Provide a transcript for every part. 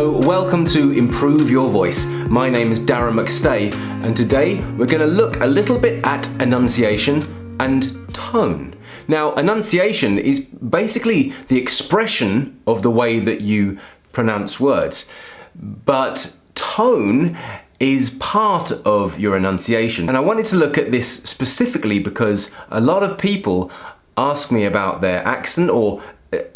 Hello, welcome to Improve Your Voice. My name is Darren Mcstay, and today we're going to look a little bit at enunciation and tone. Now, enunciation is basically the expression of the way that you pronounce words, but tone is part of your enunciation. And I wanted to look at this specifically because a lot of people ask me about their accent, or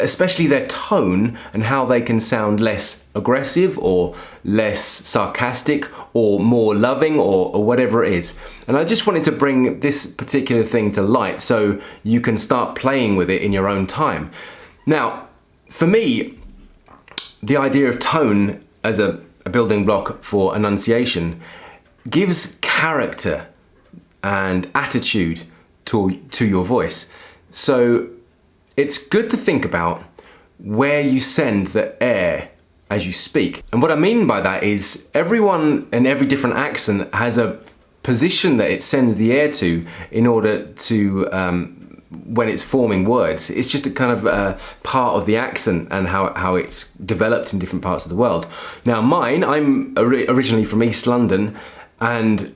especially their tone, and how they can sound less aggressive or less sarcastic or more loving or whatever it is. And I just wanted to bring this particular thing to light so you can start playing with it in your own time. Now, for me, the idea of tone as a building block for enunciation gives character and attitude to your voice. So it's good to think about where you send the air as you speak. And what I mean by that is everyone and every different accent has a position that it sends the air to in order to, when it's forming words. It's just a kind of part of the accent and how it's developed in different parts of the world. Now mine, I'm originally from East London, and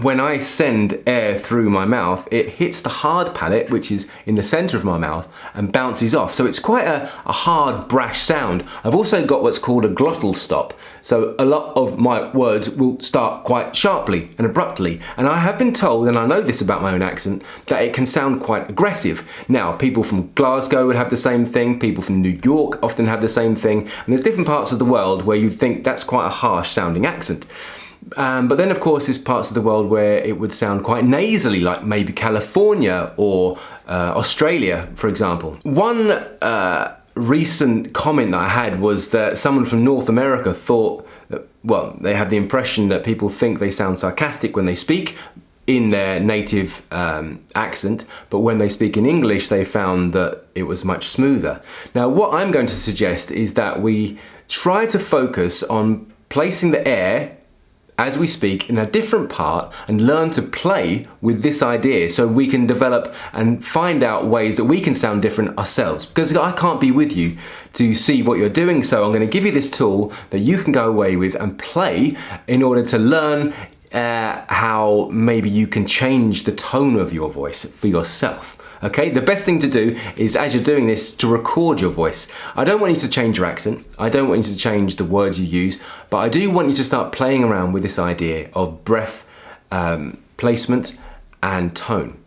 when I send air through my mouth, it hits the hard palate, which is in the center of my mouth, and bounces off. So it's quite a hard, brash sound. I've also got what's called a glottal stop. So a lot of my words will start quite sharply and abruptly. And I have been told, and I know this about my own accent, that it can sound quite aggressive. Now, people from Glasgow would have the same thing. People from New York often have the same thing. And there's different parts of the world where you'd think that's quite a harsh sounding accent. But then, of course, there's parts of the world where it would sound quite nasally, like maybe California or Australia, for example. One recent comment that I had was that someone from North America thought that, well, they have the impression that people think they sound sarcastic when they speak in their native accent, but when they speak in English, they found that it was much smoother. Now, what I'm going to suggest is that we try to focus on placing the air as we speak in a different part and learn to play with this idea so we can develop and find out ways that we can sound different ourselves. Because I can't be with you to see what you're doing, so I'm going to give you this tool that you can go away with and play in order to learn how maybe you can change the tone of your voice for yourself. Okay, the best thing to do is, as you're doing this, to record your voice. I don't want you to change your accent. I don't want you to change the words you use, but I do want you to start playing around with this idea of breath, placement, and tone.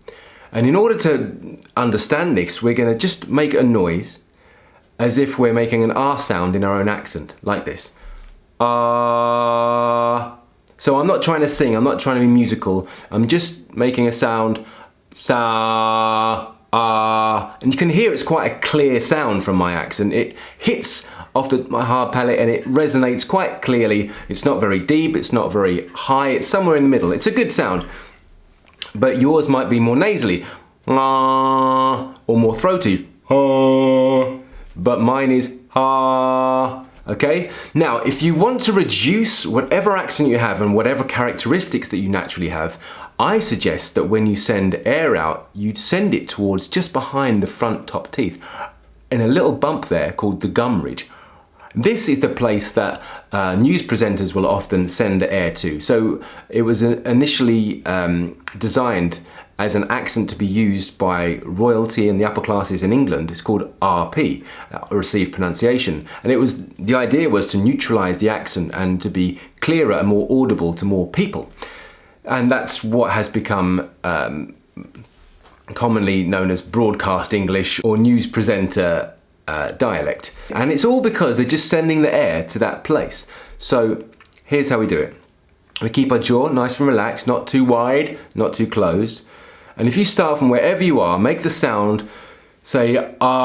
And in order to understand this, we're going to just make a noise as if we're making an R sound in our own accent, like this. Ah. So I'm not trying to sing, I'm not trying to be musical. I'm just making a sound. Sa, ah, and you can hear it's quite a clear sound from my accent. It hits off my hard palate and it resonates quite clearly. It's not very deep, it's not very high, it's somewhere in the middle. It's a good sound, but yours might be more nasally, la, or more throaty, ha, but mine is ha. Okay, now if you want to reduce whatever accent you have and whatever characteristics that you naturally have, I suggest that when you send air out, you'd send it towards just behind the front top teeth in a little bump there called the gum ridge. This is the place that news presenters will often send the air to. So it was initially designed as an accent to be used by royalty and the upper classes in England. It's called RP, received pronunciation. And the idea was to neutralize the accent and to be clearer and more audible to more people. And that's what has become commonly known as broadcast English or news presenter dialect. And it's all because they're just sending the air to that place. So here's how we do it. We keep our jaw nice and relaxed, not too wide, not too closed. And if you start from wherever you are, make the sound, say ah,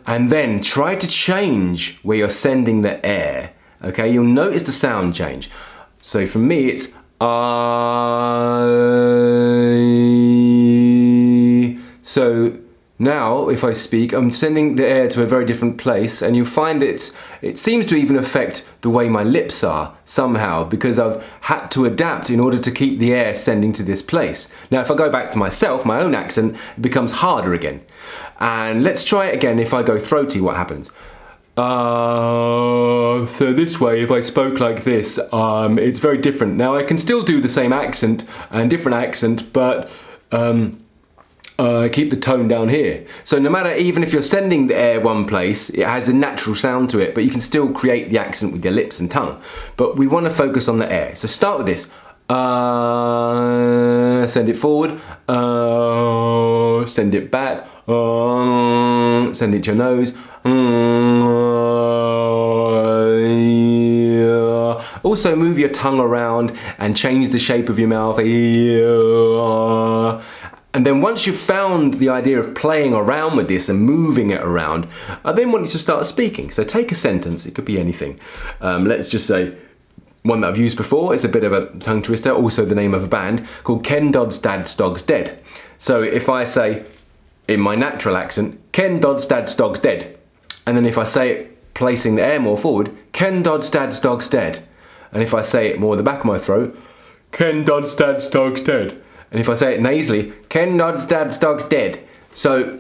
and then try to change where you're sending the air. Okay, you'll notice the sound change. So for me, it's ah. So now, if I speak, I'm sending the air to a very different place, and you'll find it seems to even affect the way my lips are somehow, because I've had to adapt in order to keep the air sending to this place. Now, if I go back to myself, my own accent, it becomes harder again. And let's try it again. If I go throaty, what happens? So this way, if I spoke like this, it's very different. Now I can still do the same accent and different accent, but keep the tone down here. So no matter, even if you're sending the air one place, it has a natural sound to it, but you can still create the accent with your lips and tongue. But we want to focus on the air. So start with this. Send it forward. Send it back. Send it to your nose. Also move your tongue around and change the shape of your mouth. And then once you've found the idea of playing around with this and moving it around, I then want you to start speaking. So take a sentence, it could be anything. Let's just say, one that I've used before, it's a bit of a tongue twister, also the name of a band, called Ken Dodd's Dad's Dog's Dead. So if I say, in my natural accent, Ken Dodd's Dad's Dog's Dead, and then if I say it placing the air more forward, Ken Dodd's Dad's Dog's Dead. And if I say it more in the back of my throat, Ken Dodd's Dad's Dog's Dead. And if I say it nasally, Ken Dodd's Dad's Dog's Dead. So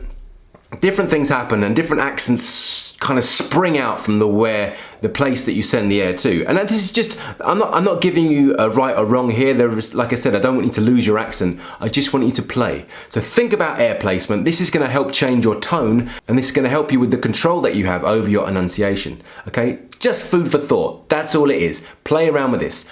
different things happen and different accents kind of spring out from the place that you send the air to. And this is just, I'm not giving you a right or wrong here. There is, like I said, I don't want you to lose your accent. I just want you to play. So think about air placement. This is going to help change your tone, and this is going to help you with the control that you have over your enunciation. Okay, just food for thought. That's all it is. Play around with this.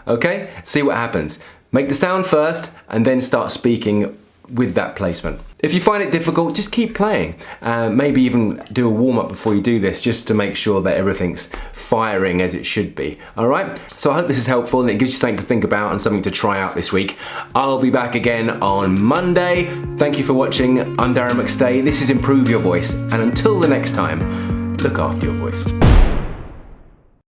Okay, see what happens. Make the sound first and then start speaking with that placement. If you find it difficult, just keep playing. Maybe even do a warm-up before you do this, just to make sure that everything's firing as it should be. All right? So I hope this is helpful and it gives you something to think about and something to try out this week. I'll be back again on Monday. Thank you for watching. I'm Darren Mcstay. This is Improve Your Voice. And until the next time, look after your voice.